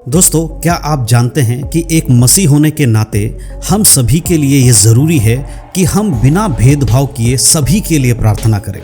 दोस्तों, क्या आप जानते हैं कि एक मसीह होने के नाते हम सभी के लिए ये ज़रूरी है कि हम बिना भेदभाव किए सभी के लिए प्रार्थना करें।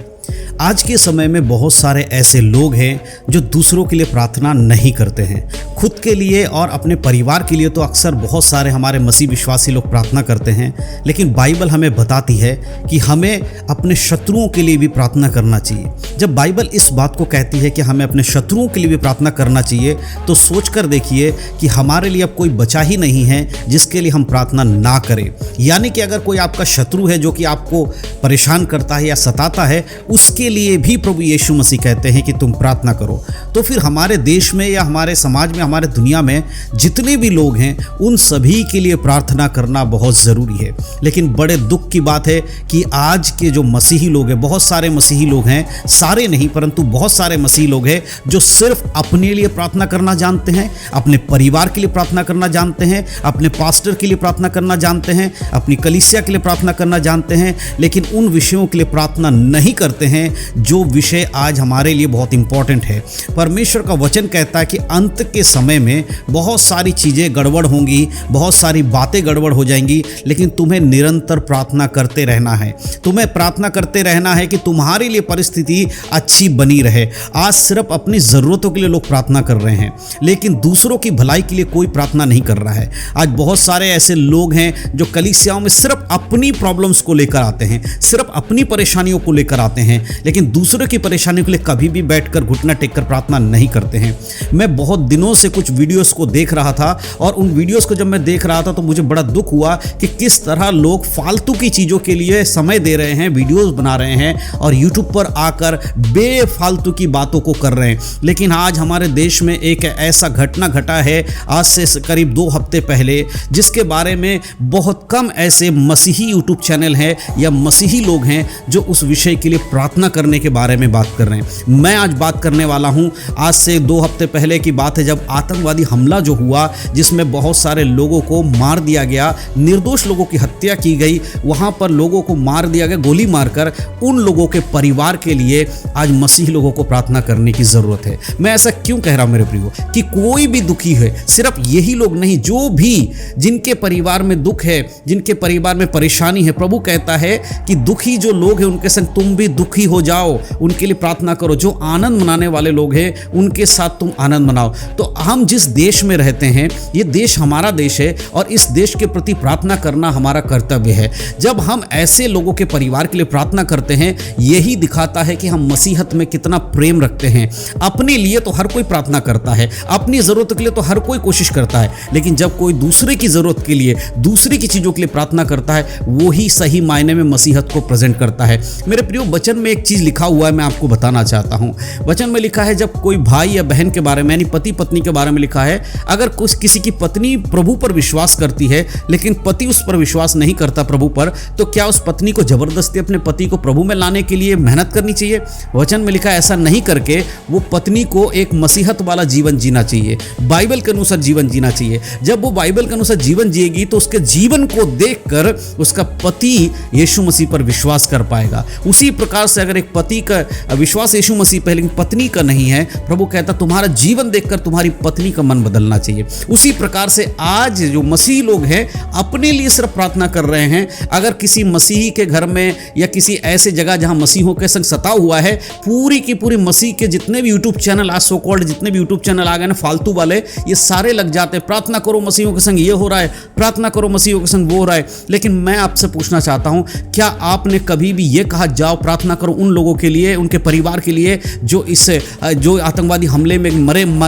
आज के समय में बहुत सारे ऐसे लोग हैं जो दूसरों के लिए प्रार्थना नहीं करते हैं। खुद के लिए और अपने परिवार के लिए तो अक्सर बहुत सारे हमारे मसीह विश्वासी लोग प्रार्थना करते हैं, लेकिन बाइबल हमें बताती है कि हमें अपने शत्रुओं के लिए भी प्रार्थना करना चाहिए। जब बाइबल इस बात को कहती है कि हमें अपने शत्रुओं के लिए भी प्रार्थना करना चाहिए, तो सोच कर देखिए कि हमारे लिए अब कोई बचा ही नहीं है जिसके लिए हम प्रार्थना ना करें। यानी कि अगर कोई आपका शत्रु है जो कि आपको परेशान करता है या सताता है, उसके लिए भी प्रभु यीशु मसीह कहते हैं कि तुम प्रार्थना करो। तो फिर हमारे देश में या हमारे समाज में, हमारे दुनिया में जितने भी लोग हैं, उन सभी के लिए प्रार्थना करना बहुत ज़रूरी है। लेकिन बड़े दुख की बात है कि आज के जो मसीही लोग हैं, बहुत सारे मसीही लोग हैं, सारे नहीं परंतु बहुत सारे मसीही लोग हैं जो सिर्फ अपने लिए प्रार्थना करना जानते हैं, अपने परिवार के लिए प्रार्थना करना जानते हैं, अपने पास्टर के लिए प्रार्थना करना जानते हैं, अपनी कलीसिया के लिए प्रार्थना करना जानते हैं, लेकिन उन विषयों के लिए प्रार्थना नहीं करते हैं जो विषय आज हमारे लिए बहुत इंपॉर्टेंट है। परमेश्वर का वचन कहता है कि अंत के समय में बहुत सारी चीज़ें गड़बड़ होंगी, बहुत सारी बातें गड़बड़ हो जाएंगी, लेकिन तुम्हें निरंतर प्रार्थना करते रहना है। तुम्हें प्रार्थना करते रहना है कि तुम्हारे लिए परिस्थिति अच्छी बनी रहे। आज सिर्फ अपनी ज़रूरतों के लिए लोग प्रार्थना कर रहे हैं, लेकिन दूसरों की भलाई के लिए कोई प्रार्थना नहीं कर रहा है। आज बहुत सारे ऐसे लोग हैं जो कलीसियाओं में सिर्फ अपनी प्रॉब्लम्स को लेकर आते हैं, सिर्फ अपनी परेशानियों को लेकर आते हैं, लेकिन दूसरों की परेशानियों के लिए कभी भी बैठकर घुटना टेककर प्रार्थना नहीं करते हैं। मैं बहुत दिनों से कुछ वीडियोस को देख रहा था, और उन वीडियोस को जब मैं देख रहा था तो मुझे बड़ा दुख हुआ कि किस तरह लोग फालतू की चीज़ों के लिए समय दे रहे हैं, वीडियोस बना रहे हैं और यूट्यूब पर आकर बेफालतू की बातों को कर रहे हैं। लेकिन आज हमारे देश में एक ऐसा घटना घटा है आज से करीब 2 हफ्ते पहले, जिसके बारे में बहुत कम ऐसे मसीही यूट्यूब चैनल हैं या मसीही लोग हैं जो उस विषय के लिए प्रार्थना करने के बारे में बात कर रहे हैं। मैं आज बात करने वाला हूं, आज से 2 हफ्ते पहले की बात है जब आतंकवादी हमला जो हुआ, जिसमें बहुत सारे लोगों को मार दिया गया, निर्दोष लोगों की हत्या की गई। वहां पर लोगों को मार दिया गया गोली मारकर। उन लोगों के परिवार के लिए आज मसीही लोगों को प्रार्थना करने की जरूरत है। मैं ऐसा क्यों कह रहा हूं मेरे प्रियो, कि कोई भी दुखी है, सिर्फ यही लोग नहीं, जो भी जिनके परिवार में दुख है, जिनके परिवार में परेशानी है, प्रभु कहता है कि दुखी जो लोग हैं उनके संग तुम भी दुखी हो जाओ, उनके लिए प्रार्थना करो। जो आनंद मनाने वाले लोग हैं उनके साथ तुम आनंद मनाओ। तो हम जिस देश में रहते हैं, ये देश हमारा देश है और इस देश के प्रति प्रार्थना करना हमारा कर्तव्य है। जब हम ऐसे लोगों के परिवार के लिए प्रार्थना करते हैं, यही दिखाता है कि हम मसीहत में कितना प्रेम रखते हैं। अपने लिए तो हर कोई प्रार्थना करता है, अपनी ज़रूरत के लिए तो हर कोई कोशिश करता है, लेकिन जब कोई दूसरे की ज़रूरत के लिए, दूसरे की चीज़ों के लिए प्रार्थना करता है, वो ही सही मायने में मसीहत को प्रेजेंट करता है। मेरे प्रियो, वचन में एक चीज़ लिखा हुआ है, मैं आपको बताना चाहता हूँ। वचन में लिखा है, जब कोई भाई या बहन के बारे में, यानी पति पत्नी के बारे में लिखा है, अगर किसी की पत्नी प्रभु पर विश्वास करती है लेकिन पति उस पर विश्वास नहीं करता प्रभु पर, तो क्या उस पत्नी को जबरदस्ती अपने पति को प्रभु में लाने के लिए मेहनत करनी चाहिए? वचन में लिखा है ऐसा नहीं करके वो पत्नी को एक मसीहत वाला जीवन जीना चाहिए, बाइबल के अनुसार जीवन जीना चाहिए। जब वो बाइबल के अनुसार जीवन जिएगी तो उसके जीवन को देखकर उसका पति यीशु मसीह पर विश्वास कर पाएगा। उसी प्रकार से अगर एक पति का विश्वास यीशु मसीह पर लेकिन पत्नी का नहीं है, प्रभु कहता तुम्हारा जीवन देखकर तुम्हारी पत्नी का मन बदलना चाहिए। उसी प्रकार से आज जो मसीही लोग हैं अपने लिए सिर्फ प्रार्थना कर रहे हैं। अगर किसी मसीही के घर में या किसी ऐसे जगह जहां मसीहों के संग सता हुआ है, पूरी की पूरी मसीह के जितने भी यूट्यूब चैनल, आज सो कॉल्ड जितने भी यूट्यूब चैनल आ गए ना फालतू वाले, ये सारे लग जाते हैं, प्रार्थना करो मसीहों के संग ये हो रहा है, प्रार्थना करो मसीहों के संग वो हो रहा है। लेकिन मैं आपसे पूछना चाहता हूं, क्या आपने कभी भी ये कहा जाओ प्रार्थना करो उन लोगों के लिए, उनके परिवार के लिए जो आतंकवादी हमले में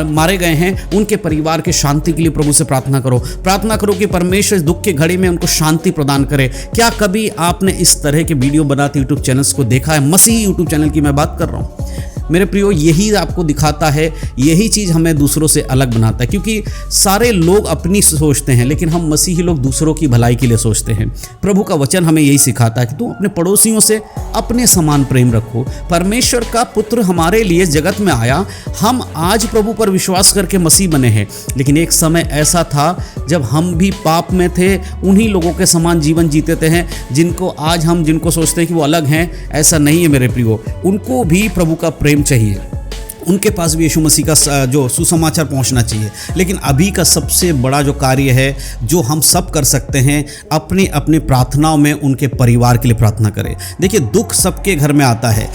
मारे गए हैं, उनके परिवार के शांति के लिए प्रभु से प्रार्थना करो। प्रार्थना करो कि परमेश्वर दुख के घड़ी में उनको शांति प्रदान करे। क्या कभी आपने इस तरह के वीडियो बनाते यूट्यूब चैनल्स को देखा है? मसीही यूट्यूब चैनल की मैं बात कर रहा हूँ। मेरे प्रियो, यही आपको दिखाता है, यही चीज़ हमें दूसरों से अलग बनाता है, क्योंकि सारे लोग अपनी सोचते हैं लेकिन हम मसीही लोग दूसरों की भलाई के लिए सोचते हैं। प्रभु का वचन हमें यही सिखाता है कि तुम अपने पड़ोसियों से अपने समान प्रेम रखो। परमेश्वर का पुत्र हमारे लिए जगत में आया, हम आज प्रभु पर विश्वास करके मसीह बने हैं, लेकिन एक समय ऐसा था जब हम भी पाप में थे, उन्हीं लोगों के समान जीवन जीते थे जिनको आज हम जिनको सोचते हैं कि वो अलग हैं। ऐसा नहीं है मेरे प्रियो, उनको भी प्रभु का प्रेम चाहिए, उनके पास भी यीशु मसीह का जो सुसमाचार पहुंचना चाहिए। लेकिन अभी का सबसे बड़ा जो कार्य है जो हम सब कर सकते हैं, अपनी अपनी प्रार्थनाओं में उनके परिवार के लिए प्रार्थना करें। देखिए, दुख सबके घर में आता है।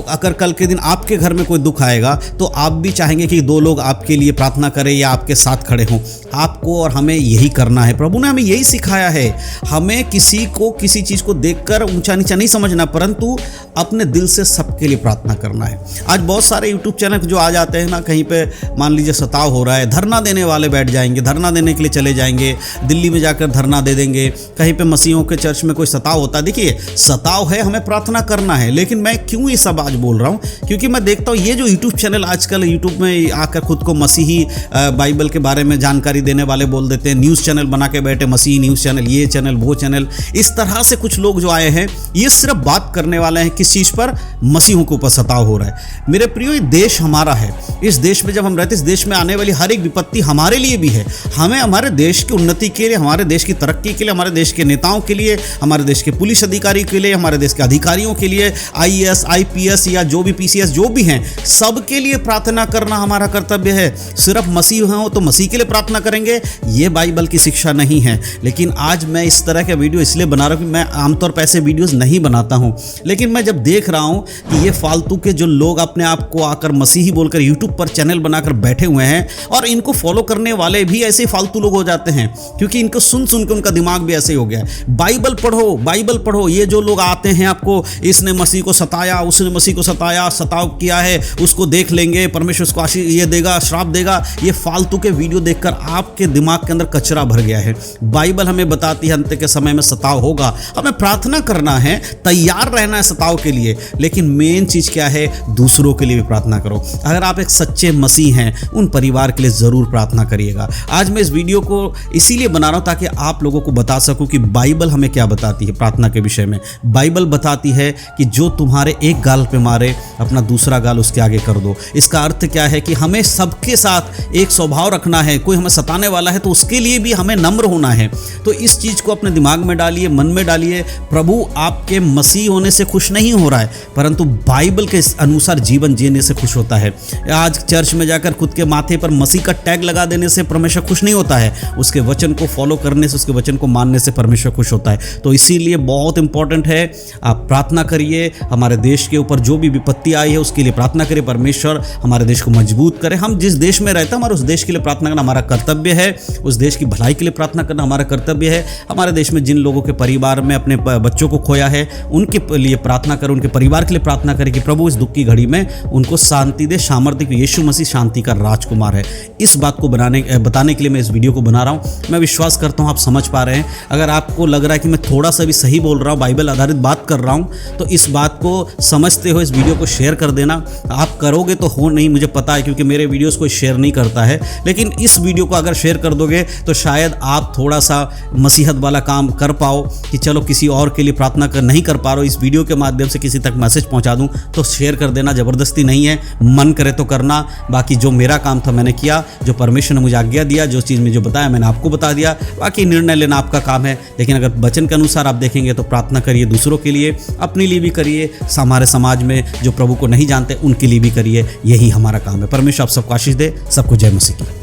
अगर कल के दिन आपके घर में कोई दुख आएगा तो आप भी चाहेंगे कि दो लोग आपके लिए प्रार्थना करें या आपके साथ खड़े हों। आपको और हमें यही करना है। प्रभु ने हमें यही सिखाया है। हमें किसी को किसी चीज़ को देखकर ऊंचा नीचा नहीं समझना, परंतु अपने दिल से सबके लिए प्रार्थना करना है। आज बहुत सारे यूट्यूब चैनल जो आ जाते हैं ना, कहीं पे मान लीजिए सताव हो रहा है, धरना देने वाले बैठ जाएंगे, धरना देने के लिए चले जाएंगे, दिल्ली में जाकर धरना दे देंगे। कहीं पे मसीहों के चर्च में कोई सताव होता है, देखिए सताव है, हमें प्रार्थना करना है। लेकिन मैं क्यों ये सब आज बोल रहा हूँ, क्योंकि मैं देखता हूँ ये जो यूट्यूब चैनल आजकल यूट्यूब में आकर खुद को मसीही बाइबल के बारे में जानकारी देने वाले बोल देते हैं, न्यूज़ चैनल बना के बैठे, मसीही न्यूज़ चैनल, ये चैनल वो चैनल, इस तरह से कुछ लोग जो आए हैं ये सिर्फ बात करने वाले हैं किस चीज़ पर, मसीहों के ऊपर सताव हो रहा है। मेरे प्रियो, ये देश हमारा है। इस देश में जब हम रहते, इस देश में आने वाली हर एक विपत्ति हमारे लिए भी है। हमें हमारे देश की उन्नति के लिए, हमारे देश की तरक्की के लिए, हमारे देश के नेताओं के लिए, हमारे देश के पुलिस अधिकारी के लिए, हमारे देश के अधिकारियों के लिए, IAS IPS या जो भी PCS जो भी हैं, सबके लिए प्रार्थना करना हमारा कर्तव्य है। सिर्फ मसीह हो तो मसीह के लिए प्रार्थना करेंगे, ये बाइबल की शिक्षा नहीं है। लेकिन आज मैं इस तरह के वीडियो इसलिए बना रहा हूँ कि मैं आमतौर पर ऐसे वीडियोज़ नहीं बनाता हूँ, लेकिन मैं जब देख रहा हूँ कि ये फालतू के जो लोग अपने आप को आकर मसीही बोलकर यूट्यूब पर चैनल बनाकर बैठे हुए हैं, और इनको फॉलो करने वाले भी ऐसे फालतू लोग हो जाते हैं, क्योंकि इनको सुन सुन के उनका दिमाग भी ऐसे ही हो गया है। बाइबल पढ़ो, बाइबल पढ़ो। ये जो लोग आते हैं आपको, इसने मसीह को सताया, उसने मसीह को सताया, सताव किया है, उसको देख लेंगे, परमेश्वर उसको आशीष ये देगा, श्राप देगा, ये फालतू के वीडियो देखकर आपके दिमाग के अंदर कचरा भर गया है। बाइबल हमें बताती है अंत के समय में सताव होगा, हमें प्रार्थना करना है, तैयार रहना है सताव के लिए। लेकिन मेन चीज़ क्या है, दूसरों के लिए भी प्रार्थना करो। अगर आप एक सच्चे मसीह हैं, उन परिवार के लिए ज़रूर प्रार्थना करिएगा। आज मैं इस वीडियो को इसीलिए बना रहा हूँ ताकि आप लोगों को बता सकूँ कि बाइबल हमें क्या बताती है प्रार्थना के विषय में। बाइबल बताती है कि जो तुम्हारे एक गाल पे मारे, अपना दूसरा गाल उसके आगे कर दो। इसका अर्थ क्या है कि हमें सबके साथ एक स्वभाव रखना है। कोई हमें सताने वाला है तो उसके लिए भी हमें नम्र होना है। तो इस चीज़ को अपने दिमाग में डालिए, मन में डालिए। प्रभु आपके मसीह होने से खुश नहीं हो रहा है, परंतु बाइबल के अनुसार जीवन जीने से खुश होता है। आज चर्च में जाकर खुद के माथे पर मसीह का टैग लगा देने से परमेश्वर खुश नहीं होता है। उसके वचन को फॉलो करने से, उसके वचन को मानने से परमेश्वर खुश होता है। तो इसीलिए बहुत इंपॉर्टेंट है, आप प्रार्थना करिए। हमारे देश के ऊपर जो भी विपत्ति आई है उसके लिए प्रार्थना करिए, परमेश्वर हमारे देश को मजबूत करे। हम जिस देश में रहते हैं, हमारे उस देश के लिए प्रार्थना करना हमारा कर्तव्य है। उस देश की भलाई के लिए प्रार्थना करना हमारा कर्तव्य है। हमारे देश में जिन लोगों के परिवार में अपने बच्चों को खोया है, उनके लिए प्रार्थना करें, उनके परिवार के लिए प्रार्थना करें कि प्रभु इस दुख की घड़ी में उनको शांति दे, सामर्थ्य। यीशु मसीह शांति का राजकुमार है। इस बात को बताने के लिए मैं इस वीडियो को बना रहा हूँ। मैं विश्वास करता हूँ आप समझ पा रहे हैं। अगर आपको लग रहा है कि मैं थोड़ा सा भी सही बोल रहा हूँ, बाइबल आधारित बात कर रहा हूँ, तो इस बात को समझते हुए इस वीडियो को शेयर कर देना। आप करोगे तो हो नहीं, मुझे पता है, क्योंकि मेरे वीडियोस कोई शेयर नहीं करता है। लेकिन इस वीडियो को अगर शेयर कर दोगे तो शायद आप थोड़ा सा मसीहत वाला काम कर पाओ कि चलो किसी और के लिए प्रार्थना नहीं कर पा रहे हो, इस वीडियो के माध्यम से किसी तक मैसेज पहुंचा दूं, तो शेयर कर देना। ज़बरदस्ती नहीं है, मन करे तो करना। बाकी जो मेरा काम था मैंने किया, जो परमेश्वर ने मुझे आज्ञा दिया, जो चीज़ में जो बताया मैंने आपको बता दिया। बाकी निर्णय लेना आपका काम है। लेकिन अगर वचन के अनुसार आप देखेंगे तो प्रार्थना करिए, दूसरों के लिए, अपने लिए भी करिए, हमारे समाज में जो प्रभु को नहीं जानते उनके लिए भी करिए। यही हमारा काम है। परमेश्वर आप सबको आशीष दे। सबको जय मसीह की।